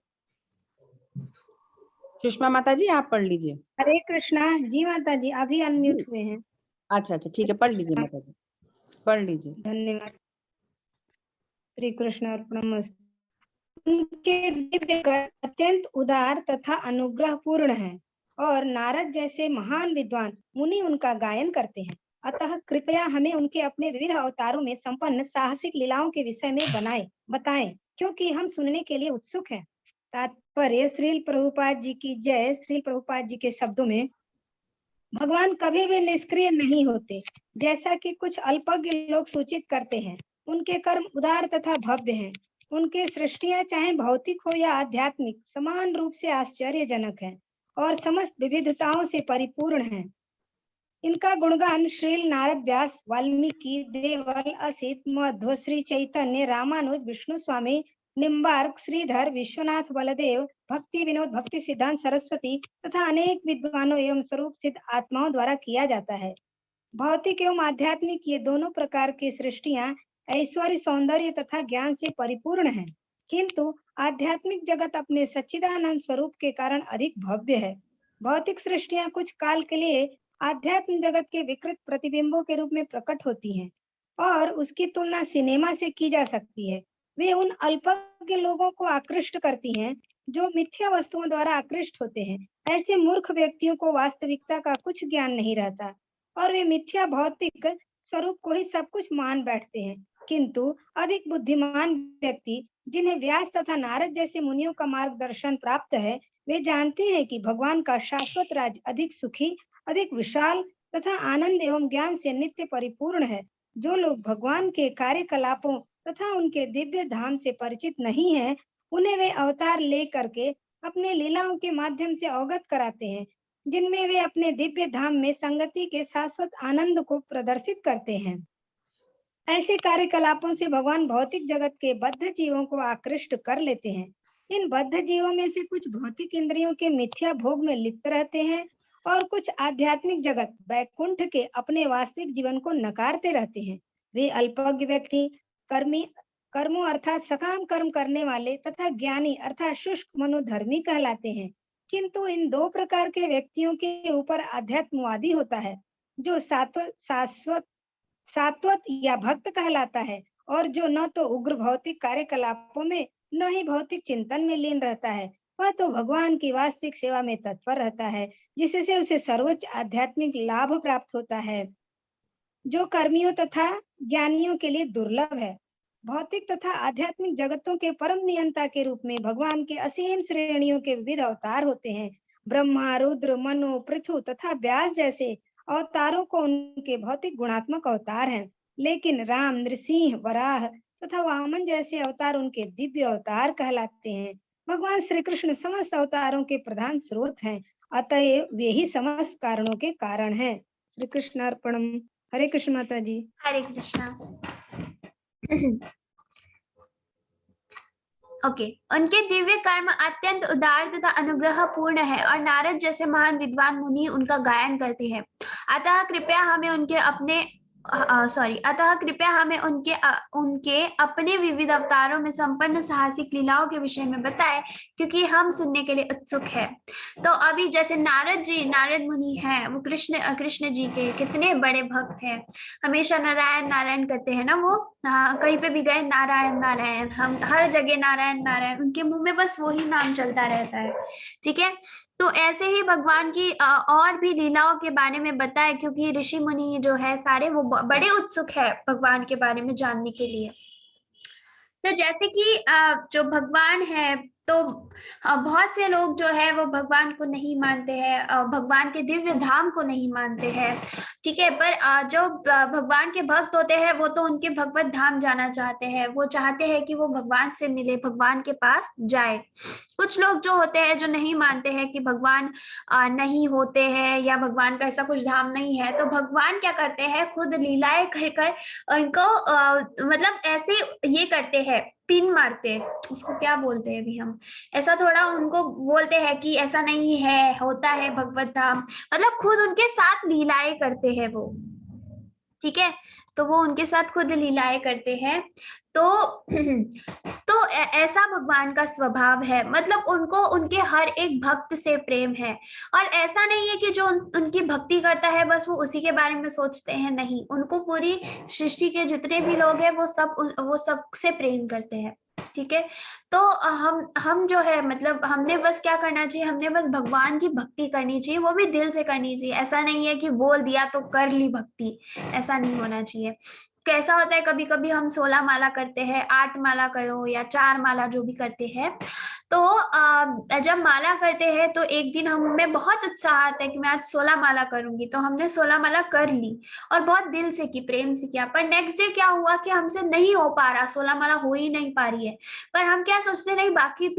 Speaker 2: सुषमा माता जी, आप पढ़ लीजिए।
Speaker 9: हरे कृष्णा जी माता जी, अभी अनम्यूट हुए हैं।
Speaker 2: अच्छा, ठीक है, पढ़ लीजिए माता जी, पढ़ लीजिए।
Speaker 9: धन्यवाद। श्री कृष्ण अर्पणमस्तु। उनके दिव्य कर्म अत्यंत उदार तथा अनुग्रह पूर्ण है और नारद जैसे महान विद्वान मुनि उनका गायन करते हैं। अतः कृपया हमें उनके अपने विविध अवतारों में संपन्न साहसिक लीलाओं के विषय में बताएं, क्योंकि हम सुनने के लिए उत्सुक हैं। तात्पर्य श्रील प्रभुपाद जी की जय। श्रील प्रभुपाद जी के शब्दों में, भगवान कभी भी निष्क्रिय नहीं होते, जैसा कि कुछ अल्पज्ञ लोग सूचित करते हैं। उनके कर्म उदार तथा भव्य हैं। उनके सृष्टियां चाहे भौतिक हो या आध्यात्मिक, समान रूप से आश्चर्यजनक हैं और समस्त विविधताओं से परिपूर्ण हैं। इनका गुणगान श्रील नारद व्यास, वाल्मीकि, देवल, असित, मध्व, श्री चैतन्य, रामानुज, विष्णु स्वामी, निम्बार्क, श्रीधर, विश्वनाथ, बलदेव, भक्ति विनोद, भक्ति सिद्धांत सरस्वती तथा अनेक विद्वानों एवं स्वरूप सिद्ध आत्माओं द्वारा किया जाता है। भौतिक एवं आध्यात्मिक ये दोनों प्रकार की सृष्टियां ऐश्वर्य, सौंदर्य तथा ज्ञान से परिपूर्ण हैं, किंतु आध्यात्मिक जगत अपने सच्चिदानंद स्वरूप के कारण अधिक भव्य है। भौतिक सृष्टियां कुछ काल के लिए आध्यात्मिक जगत के विकृत प्रतिबिंबों के रूप में प्रकट होती हैं और उसकी तुलना सिनेमा से की जा सकती है। वे उन अल्पज्ञ लोगों को आकृष्ट करती हैं जो मिथ्या वस्तुओं द्वारा आकृष्ट होते हैं। ऐसे मूर्ख व्यक्तियों को वास्तविकता का कुछ ज्ञान नहीं रहता और वे मिथ्या भौतिक स्वरूप को ही सब कुछ मान बैठते हैं। किंतु अधिक बुद्धिमान व्यक्ति, जिन्हें व्यास तथा नारद जैसे मुनियों का मार्गदर्शन प्राप्त है, वे जानते हैं कि भगवान का शाश्वत राज्य अधिक सुखी, अधिक विशाल तथा आनंद एवं ज्ञान से नित्य परिपूर्ण है। जो लोग भगवान के कार्यकलापों तथा उनके दिव्य धाम से परिचित नहीं है, उन्हें वे अवतार ले करके अपने लीलाओं के माध्यम से अवगत कराते हैं, जिनमें वे अपने दिव्य धाम में संगति के शाश्वत आनंद को प्रदर्शित करते हैं। ऐसे कार्यकलापों से भगवान भौतिक जगत के बद्ध जीवों को आकृष्ट कर लेते हैं। इन बद्ध जीवों में से कुछ भौतिक इंद्रियों के मिथ्या भोग में लिप्त रहते हैं और कुछ आध्यात्मिक जगत वैकुंठ के अपने वास्तविक जीवन को नकारते रहते हैं। वे अल्पज्ञ व्यक्ति कर्मों अर्थात सकाम कर्म करने वाले तथा ज्ञानी अर्थात शुष्क मनोधर्मी कहलाते हैं। किंतु इन दो प्रकार के व्यक्तियों के ऊपर अध्यात्मवादी होता है, जो सात्वत या भक्त कहलाता है और जो न तो उग्र भौतिक कार्यकलापों में न ही भौतिक चिंतन में लीन रहता है। वह तो भगवान की वास्तविक सेवा में तत्पर रहता है, जिससे उसे सर्वोच्च आध्यात्मिक लाभ प्राप्त होता है, जो कर्मियों तथा ज्ञानियों के लिए दुर्लभ है। भौतिक तथा आध्यात्मिक जगतों के परम नियंता के रूप में भगवान के असीम श्रेणियों के विविध अवतार होते हैं। ब्रह्मा, रुद्र, मनु, पृथु तथा व्यास जैसे अवतारों को उनके भौतिक गुणात्मक अवतार हैं, लेकिन राम, नृसिंह, वराह तथा वामन जैसे अवतार उनके दिव्य अवतार कहलाते हैं। भगवान श्री कृष्ण समस्त अवतारों के प्रधान स्रोत हैं, अतएव वे ही समस्त कारणों के कारण हैं। श्री कृष्ण अर्पणम। हरे कृष्ण माता जी।
Speaker 1: हरे कृष्णा। ओके, उनके दिव्य कर्म अत्यंत उदार तथा अनुग्रह पूर्ण है और नारद जैसे महान विद्वान मुनि उनका गायन करते हैं। अतः कृपया हमें उनके अपने विविध अवतारों में संपन्न साहसिक लीलाओं के विषय में बताएं, क्योंकि हम सुनने के लिए उत्सुक है। तो अभी जैसे नारद मुनि हैं, वो कृष्ण जी के कितने बड़े भक्त हैं, हमेशा नारायण नारायण करते हैं ना। वो कहीं पे भी गए नारायण नारायण, हम हर जगह नारायण नारायण, उनके मुंह में बस वही नाम चलता रहता है। ठीक है, तो ऐसे ही भगवान की और भी लीलाओं के बारे में बताए, क्योंकि ऋषि मुनि जो है सारे वो बड़े उत्सुक है भगवान के बारे में जानने के लिए। तो जैसे कि जो भगवान है, तो बहुत से लोग जो है वो भगवान को नहीं मानते हैं, भगवान के दिव्य धाम को नहीं मानते हैं। ठीक है, पर जो भगवान के भक्त होते हैं वो तो उनके भगवत धाम जाना चाहते हैं, वो चाहते हैं कि वो भगवान से मिले, भगवान के पास जाए। कुछ लोग जो होते हैं जो नहीं मानते हैं कि भगवान नहीं होते हैं या भगवान का ऐसा कुछ धाम नहीं है, तो भगवान क्या करते हैं, खुद लीलाएं कर कर उनको मतलब ऐसे ये करते हैं, पिन मारते, उसको क्या बोलते हैं अभी हम, ऐसा थोड़ा उनको बोलते हैं कि ऐसा नहीं है, होता है भगवत धाम, मतलब खुद उनके साथ लीलाएं करते हैं वो। ठीक है, तो वो उनके साथ खुद लीलाएं करते हैं। तो ऐसा भगवान का स्वभाव है, मतलब उनको उनके हर एक भक्त से प्रेम है। और ऐसा नहीं है कि जो उनकी भक्ति करता है बस वो उसी के बारे में सोचते हैं, नहीं, उनको पूरी सृष्टि के जितने भी लोग हैं वो सब से प्रेम करते हैं। ठीक है, तो हम जो है, मतलब हमने बस क्या करना चाहिए, हमने बस भगवान की भक्ति करनी चाहिए, वो भी दिल से करनी चाहिए। ऐसा नहीं है कि बोल दिया तो कर ली भक्ति, ऐसा नहीं होना चाहिए। कैसा होता है, कभी कभी हम 16 माला करते हैं, 8 माला करो या 4 माला जो भी करते हैं, तो जब माला करते हैं तो एक दिन हमें बहुत उत्साह आता है कि मैं आज 16 माला करूंगी, तो हमने 16 माला कर ली और बहुत दिल से की, प्रेम से किया। पर नेक्स्ट डे क्या हुआ कि हमसे नहीं हो पा रहा, 16 माला हो ही नहीं पा रही है। पर हम क्या सोचते, नहीं बाकी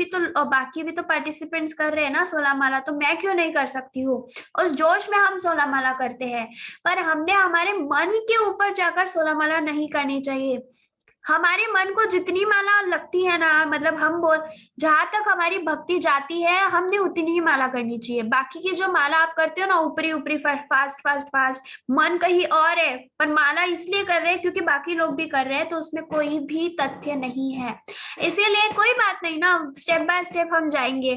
Speaker 1: भी तो पार्टिसिपेंट्स कर रहे हैं ना 16 माला, तो मैं क्यों नहीं कर सकती हूँ। उस जोश में हम 16 माला करते हैं, पर हमने हमारे मन के ऊपर जाकर 16 माला नहीं करनी चाहिए। हमारे मन को जितनी माला लगती है ना, मतलब जहां तक हमारी भक्ति जाती है हमने उतनी ही माला करनी चाहिए। बाकी की जो माला आप करते हो ना, ऊपरी फास्ट, मन कहीं और है, पर माला इसलिए कर रहे हैं क्योंकि बाकी लोग भी कर रहे हैं, तो उसमें कोई भी तथ्य नहीं है। इसीलिए कोई बात नहीं ना, स्टेप बाय स्टेप हम जाएंगे।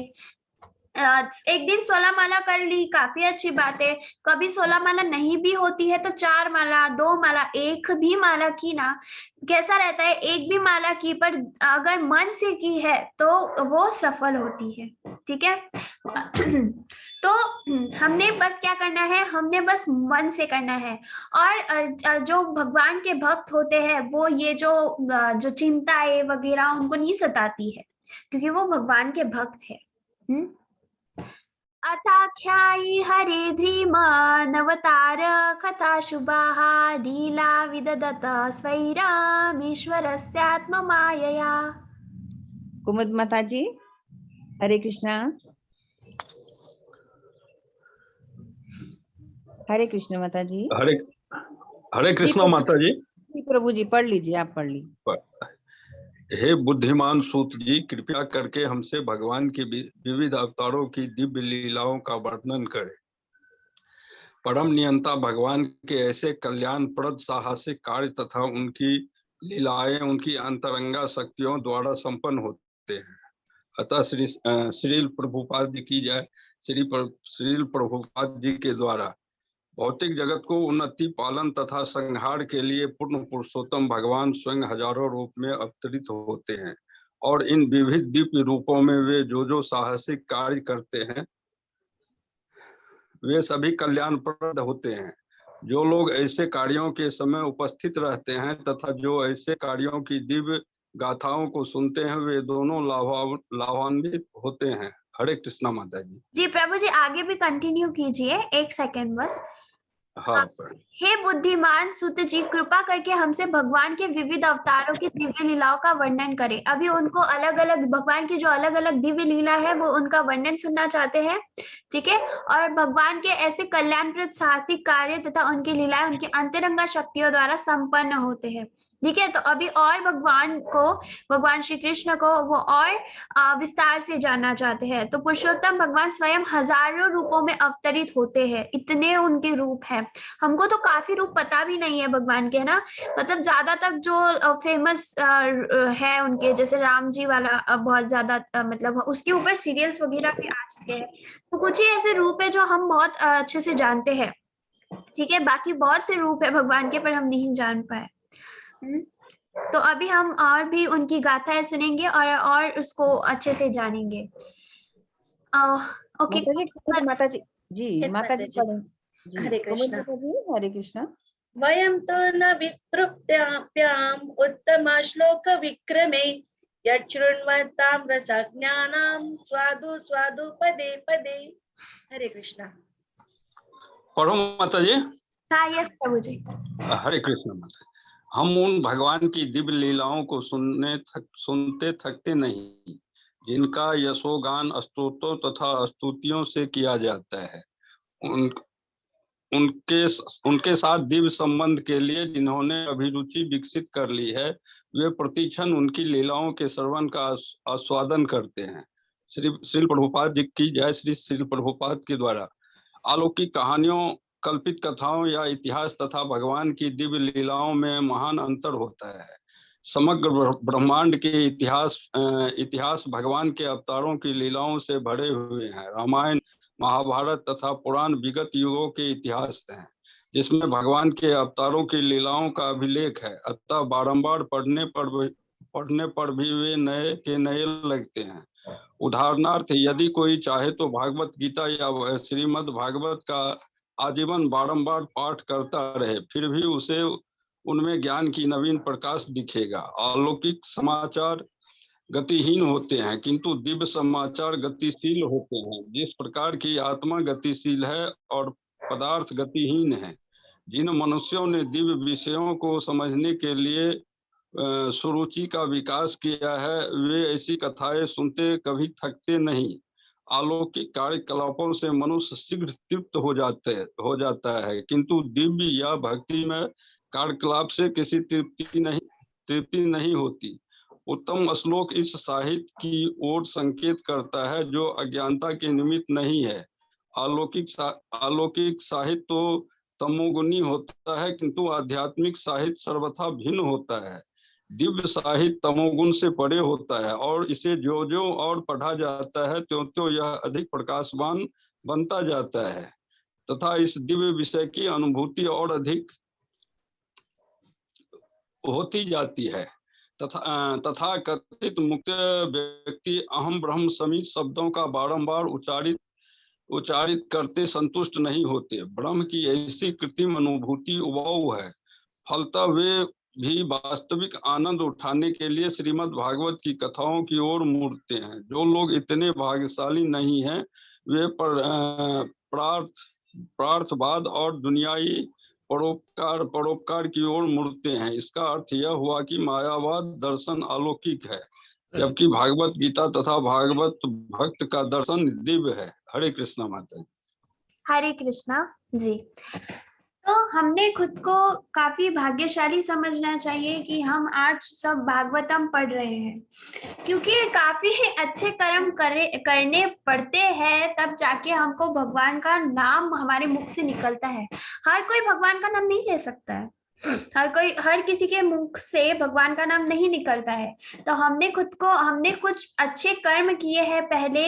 Speaker 1: एक दिन 16 माला कर ली, काफी अच्छी बात है। कभी 16 माला नहीं भी होती है तो 4 माला, 2 माला, एक भी माला की ना, कैसा रहता है, एक भी माला की पर अगर मन से की है तो वो सफल होती है। ठीक है। तो हमने बस क्या करना है, हमने बस मन से करना है। और जो भगवान के भक्त होते हैं वो ये जो चिंताएं वगैरह उनको नहीं सताती है, क्योंकि वो भगवान के भक्त है। अथाख्यायी हरे ध्रीमानवतार कथा शुभाः लीला विदधत स्वैरामीश्वरस्यात्ममायया।
Speaker 2: कुमुद माता जी, हरे कृष्णा। हरे कृष्ण माता जी।
Speaker 10: हरे हरे कृष्णा माता जी।
Speaker 2: प्रभु जी पढ़ लीजिए, आप पढ़ लीजिए।
Speaker 10: हे बुद्धिमान सूत जी, कृपया करके हमसे भगवान की विविध अवतारों की दिव्य लीलाओं का वर्णन करें। परम नियंता भगवान के ऐसे कल्याणप्रद साहसिक कार्य तथा उनकी लीलाएं उनकी अंतरंगा शक्तियों द्वारा संपन्न होते हैं। अतः श्रील प्रभुपाद जी की जय। श्रील प्रभुपाद जी के द्वारा भौतिक जगत को उन्नति, पालन तथा संहार के लिए पूर्ण पुरुषोत्तम भगवान स्वयं हजारों रूप में अवतरित होते हैं, और इन विविध दिव्य रूपों में वे जो साहसिक कार्य करते हैं वे सभी कल्याणप्रद होते हैं। जो लोग ऐसे कार्यों के समय उपस्थित रहते हैं तथा जो ऐसे कार्यों की दिव्य गाथाओं को सुनते हैं वे दोनों लाभान्वित होते हैं। हरे कृष्णा माता जी।
Speaker 1: जी प्रभु जी आगे भी कंटिन्यू कीजिए, एक सेकेंड बस।
Speaker 10: हाँ।
Speaker 1: हे बुद्धिमान सुत जी, कृपा करके हमसे भगवान के विविध अवतारों की दिव्य लीलाओं का वर्णन करें। अभी उनको अलग अलग भगवान की जो अलग अलग दिव्य लीला है वो उनका वर्णन सुनना चाहते हैं। ठीक है। और भगवान के ऐसे कल्याणप्रद साहसिक कार्य तथा उनकी लीलाएं उनकी अंतरंगा शक्तियों द्वारा संपन्न होते हैं। ठीक है। तो अभी और भगवान श्री कृष्ण को वो और विस्तार से जानना चाहते हैं। तो पुरुषोत्तम भगवान स्वयं हजारों रूपों में अवतरित होते हैं, इतने उनके रूप हैं। हमको तो काफी रूप पता भी नहीं है भगवान के ना, मतलब ज्यादा तक जो फेमस है उनके, जैसे राम जी वाला बहुत ज्यादा मतलब उसके ऊपर सीरियल्स वगैरह भी आ चुके हैं। तो कुछ ही ऐसे रूप है जो हम बहुत अच्छे से जानते हैं। ठीक है। बाकी बहुत से रूप है भगवान के पर हम नहीं जान पाए। तो अभी हम और भी उनकी गाथाएं सुनेंगे और उसको अच्छे से जानेंगे। ओके
Speaker 2: माता जी जी माता जी
Speaker 3: हरे कृष्णा।
Speaker 2: हरे कृष्णा।
Speaker 3: वयं तो न वितृप्त्याम् उत्तम श्लोक विक्रमे यच्छृण्वतां रसज्ञानां स्वादु स्वादु पदे पदे। हरे कृष्णा।
Speaker 10: पढ़ो माता जी।
Speaker 1: हाँ यस प्रभु जी।
Speaker 10: हरे कृष्ण माता। हम उन भगवान की दिव्य लीलाओं को सुनते थकते नहीं जिनका यशोगान स्तोत्रों तथा स्तुतियों से किया जाता है। उनके साथ दिव्य संबंध के लिए जिन्होंने अभिरुचि विकसित कर ली है वे प्रतिक्षण उनकी लीलाओं के श्रवण का आस्वादन करते हैं। श्री प्रभुपाद जी की जय। श्री प्रभुपाद के द्वारा अलौकिक कहानियों, कल्पित कथाओं या इतिहास तथा भगवान की दिव्य लीलाओं में महान अंतर होता है। समग्र ब्रह्मांड के इतिहास भगवान के अवतारों की लीलाओं से भरे हुए हैं। रामायण, महाभारत तथा पुराण विगत युगों के इतिहास हैं जिसमें भगवान के अवतारों की लीलाओं का अभिलेख है। अतः बारंबार पढ़ने पर भी वे नए के नए लगते हैं। उदाहरणार्थ यदि कोई चाहे तो भागवत गीता या श्रीमद् भागवत का आजीवन बारंबार पाठ करता रहे फिर भी उसे उनमें ज्ञान की नवीन प्रकाश दिखेगा। अलौकिक समाचार गतिहीन होते हैं किंतु दिव्य समाचार गतिशील होते हैं। जिस प्रकार की आत्मा गतिशील है और पदार्थ गतिहीन है, जिन मनुष्यों ने दिव्य विषयों को समझने के लिए सुरुचि का विकास किया है वे ऐसी कथाएं सुनते कभी थकते नहीं। अलौकिक कार्यकलापों से मनुष्य शीघ्र तृप्त हो जाता है किंतु दिव्य या भक्ति में कार्यकलाप से किसी तृप्ति नहीं होती। उत्तम श्लोक इस साहित्य की ओर संकेत करता है जो अज्ञानता के निमित्त नहीं है। अलौकिक साहित्य तो तमोगुणी होता है किंतु आध्यात्मिक साहित्य सर्वथा भिन्न होता है। दिव्य साहित्य तमोगुण से परे होता है और इसे जो जो और पढ़ा जाता है त्यों त्यों यह अधिक प्रकाशवान बनता जाता है तथा इस दिव्य विषय की अनुभूति और अधिक होती जाती है। तथा कथित मुक्त व्यक्ति अहम ब्रह्मस्मि शब्दों का बारंबार उच्चारित करते संतुष्ट नहीं होते। ब्रह्म की ऐसी कृत्रिम अनुभूति उबाऊ है, फलतः वे भी वास्तविक आनंद उठाने के लिए श्रीमद् भागवत की कथाओं की ओर मुड़ते हैं। जो लोग इतने भाग्यशाली नहीं हैं वे परार्थवाद और दुनियाई परोपकार की ओर मुड़ते हैं। इसका अर्थ यह हुआ कि मायावाद दर्शन अलौकिक है जबकि भागवत गीता तथा भागवत भक्त का दर्शन दिव्य है। हरे कृष्णा माता जी।
Speaker 1: हरे कृष्णा जी। तो हमने खुद को काफी भाग्यशाली समझना चाहिए कि हम आज सब भागवतम पढ़ रहे हैं, क्योंकि काफी अच्छे कर्म करने पड़ते हैं तब जाके हमको भगवान का नाम हमारे मुख से निकलता है। हर कोई भगवान का नाम नहीं ले सकता है, हर किसी के मुख से भगवान का नाम नहीं निकलता है। तो हमने कुछ अच्छे कर्म किए हैं पहले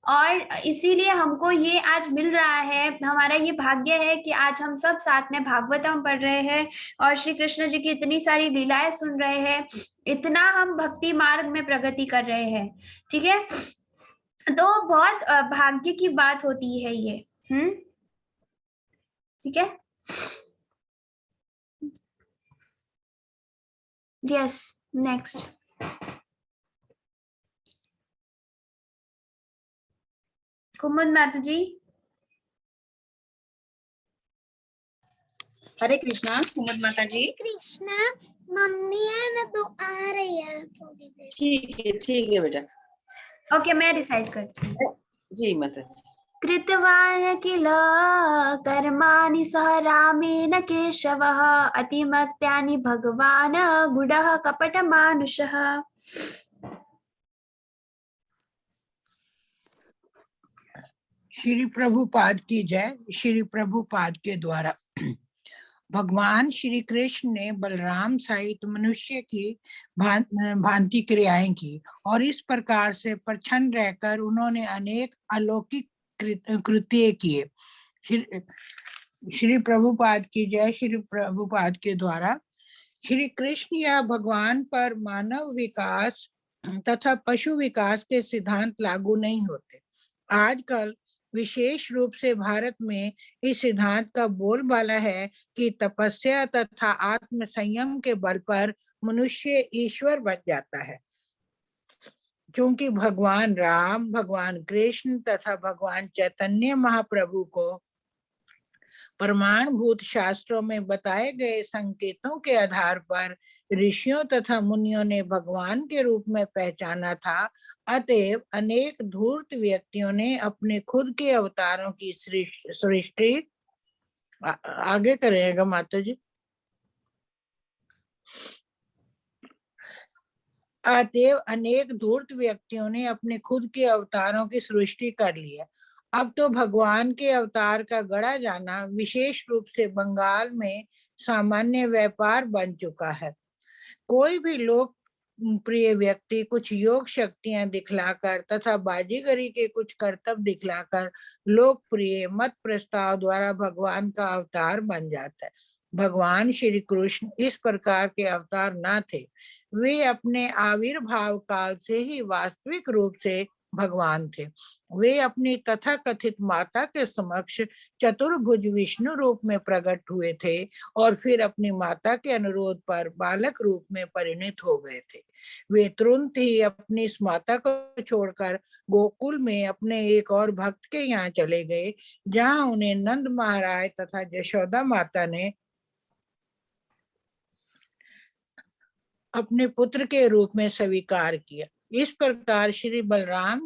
Speaker 1: और इसीलिए हमको ये आज मिल रहा है। हमारा ये भाग्य है कि आज हम सब साथ में भागवतम पढ़ रहे हैं और श्री कृष्ण जी की इतनी सारी लीलाएं सुन रहे हैं, इतना हम भक्ति मार्ग में प्रगति कर रहे हैं। ठीक है, तो बहुत भाग्य की बात होती है ये। ठीक है, यस, नेक्स्ट। कुमुद माता जी।
Speaker 2: हरे कृष्णा कुमुद माता जी।
Speaker 11: कृष्णा मम्मी है ना तो आ रही है थोड़ी देर।
Speaker 2: ठीक है बेटा।
Speaker 1: ओके, मैं डिसाइड करती हूँ।
Speaker 2: जी माता जी।
Speaker 1: कृतवान किल कर्माणि सह रामेण केशवः अतिमर्त्यानि भगवान् गुडः कपटमानुषः।
Speaker 6: श्री प्रभुपाद की जय। श्री प्रभुपाद के द्वारा भगवान श्री कृष्ण ने बलराम सहित मनुष्य की भांति क्रियाएं की और इस प्रकार से प्रसन्न रहकर उन्होंने अनेक अलौकिक कृत्य किए। श्री प्रभुपाद की जय। श्री प्रभुपाद के द्वारा श्री कृष्ण या भगवान पर मानव विकास तथा पशु विकास के सिद्धांत लागू नहीं होते। आजकल विशेष रूप से भारत में इस सिद्धांत का बोलबाला है कि तपस्या तथा आत्म संयम के बल पर मनुष्य ईश्वर बन जाता है। क्योंकि भगवान राम, भगवान कृष्ण तथा भगवान चैतन्य महाप्रभु को प्रमाणभूत शास्त्रों में बताए गए संकेतों के आधार पर ऋषियों तथा मुनियों ने भगवान के रूप में पहचाना था। अतएव अनेक धूर्त व्यक्तियों ने अपने खुद के अवतारों की सृष्टि आगे करेगा माता जी। अतएव अनेक धूर्त व्यक्तियों ने अपने खुद के अवतारों की सृष्टि कर ली है। अब तो भगवान के अवतार का गढ़ा जाना विशेष रूप से बंगाल में सामान्य व्यापार बन चुका है। कोई भी लोकप्रिय व्यक्ति कुछ योग शक्तियां दिखलाकर तथा बाजीगरी के कुछ करतब दिखलाकर लोकप्रिय मत प्रस्ताव द्वारा भगवान का अवतार बन जाता है। भगवान श्री कृष्ण इस प्रकार के अवतार न थे। वे अपने आविर्भाव काल से ही वास्तविक रूप से भगवान थे। वे अपनी तथाकथित माता के समक्ष चतुर्भुज विष्णु रूप में प्रकट हुए थे और फिर अपनी माता के अनुरोध पर बालक रूप में परिणत हो गए थे। वे तुरंत ही अपनी इस माता को छोड़कर गोकुल में अपने एक और भक्त के यहाँ चले गए, जहाँ उन्हें नंद महाराज तथा यशोदा माता ने अपने पुत्र के रूप में स्वीकार किया। इस प्रकार श्री बलराम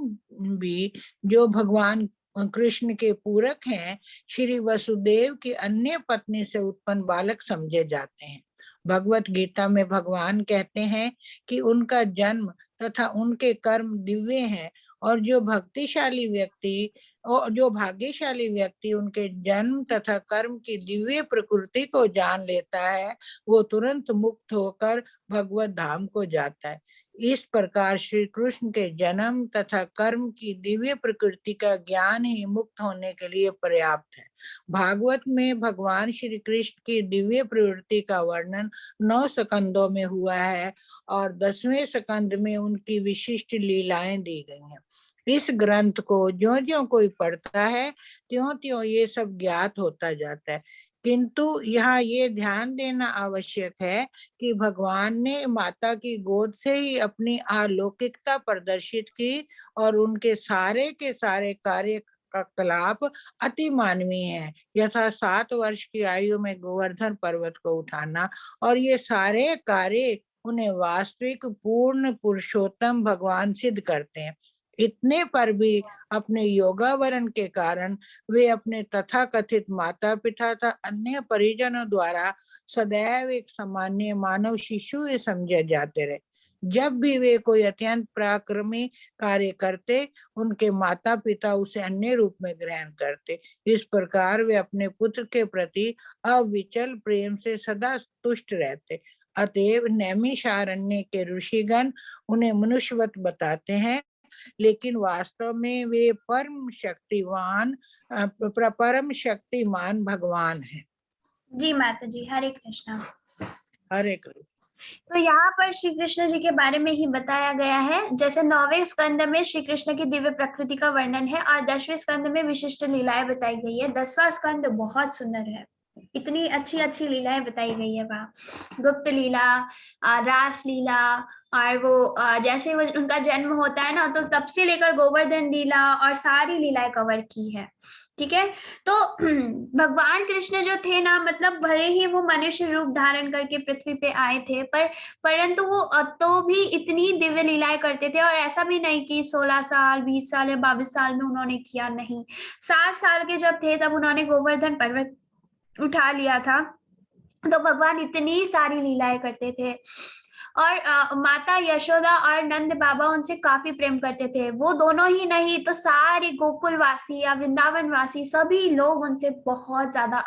Speaker 6: भी, जो भगवान कृष्ण के पूरक हैं, श्री वसुदेव की अन्य पत्नी से उत्पन्न बालक समझे जाते हैं। भगवत गीता में भगवान कहते हैं कि उनका जन्म तथा उनके कर्म दिव्य हैं और जो भक्तिशाली व्यक्ति और जो भाग्यशाली व्यक्ति उनके जन्म तथा कर्म की दिव्य प्रकृति को जान लेता है वो तुरंत मुक्त होकर भगवत धाम को जाता है। इस प्रकार श्री कृष्ण के जन्म तथा कर्म की दिव्य प्रकृति का ज्ञान ही मुक्त होने के लिए पर्याप्त है। भागवत में भगवान श्री कृष्ण की दिव्य प्रवृत्ति का वर्णन 9 स्कंदों में हुआ है और 10वें स्कंद में उनकी विशिष्ट लीलाएं दी गई हैं। इस ग्रंथ को ज्यों ज्यों कोई पढ़ता है त्यों त्यों ये सब ज्ञात होता जाता है। किंतु यहाँ ये ध्यान देना आवश्यक है कि भगवान ने माता की गोद से ही अपनी अलौकिकता प्रदर्शित की और उनके सारे के सारे कार्य का कलाप अति मानवीय है, यथा 7 वर्ष की आयु में गोवर्धन पर्वत को उठाना, और ये सारे कार्य उन्हें वास्तविक पूर्ण पुरुषोत्तम भगवान सिद्ध करते हैं। इतने पर भी अपने योगावरण के कारण वे अपने तथाकथित माता पिता तथा अन्य परिजनों द्वारा सदैव एक सामान्य मानव शिशु समझे जाते रहे। जब भी वे कोई अत्यंत पराक्रमी कार्य करते उनके माता पिता उसे अन्य रूप में ग्रहण करते। इस प्रकार वे अपने पुत्र के प्रति अविचल प्रेम से सदा तुष्ट रहते। अतएव नैमिषारण्य के ऋषिगण उन्हें मनुष्यवत बताते हैं, लेकिन वास्तव में वे परम शक्तिमान भगवान हैं।
Speaker 1: जी माता जी, हरे कृष्णा।
Speaker 6: हरे कृष्ण।
Speaker 1: तो यहाँ पर श्री कृष्ण जी के बारे में ही बताया गया है। जैसे 9वें स्कंद में श्री कृष्ण की दिव्य प्रकृति का वर्णन है और 10वें स्कंद में विशिष्ट लीलाएं बताई गई है। 10वां स्कंद बहुत सुंदर है, इतनी अच्छी अच्छी लीलाएं बताई गई है वहाँ। गुप्त लीला, रास लीला, और वो जैसे वो उनका जन्म होता है ना, तो तब से लेकर गोवर्धन लीला और सारी लीलाएं कवर की है। ठीक है, तो भगवान कृष्ण जो थे ना, मतलब भले ही वो मनुष्य रूप धारण करके पृथ्वी पे आए थे, परंतु वो तो भी इतनी दिव्य लीलाएं करते थे। और ऐसा भी नहीं कि 16 साल 20 साल या 22 साल में उन्होंने किया, नहीं, 7 साल के जब थे तब उन्होंने गोवर्धन पर्वत उठा लिया था। तो भगवान इतनी सारी लीलाएं करते थे। और माता यशोदा और नंद बाबा उनसे काफी प्रेम करते थे। वो दोनों ही नहीं तो सारे गोकुल वासी या वृंदावन वासी सभी लोग उनसे बहुत ज्यादा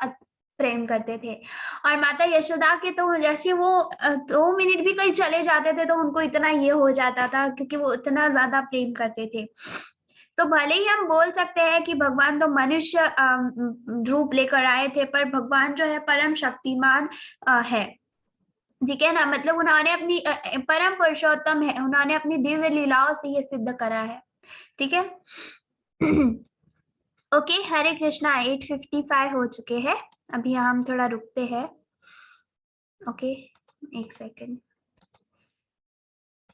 Speaker 1: प्रेम करते थे। और माता यशोदा के तो जैसे वो 2 मिनट भी कहीं चले जाते थे तो उनको इतना ये हो जाता था, क्योंकि वो इतना ज्यादा प्रेम करते थे। तो भले ही हम बोल सकते हैं कि भगवान तो मनुष्य रूप लेकर आए थे, पर भगवान जो है परम शक्तिमान है। ठीक है ना, मतलब उन्होंने अपनी परम पुरुषोत्तम है, उन्होंने अपनी दिव्य लीलाओं से ये सिद्ध करा है। ठीक है। ओके, हरे कृष्णा। 8:55 हो चुके हैं, अभी हम थोड़ा रुकते हैं। Okay, 1 second.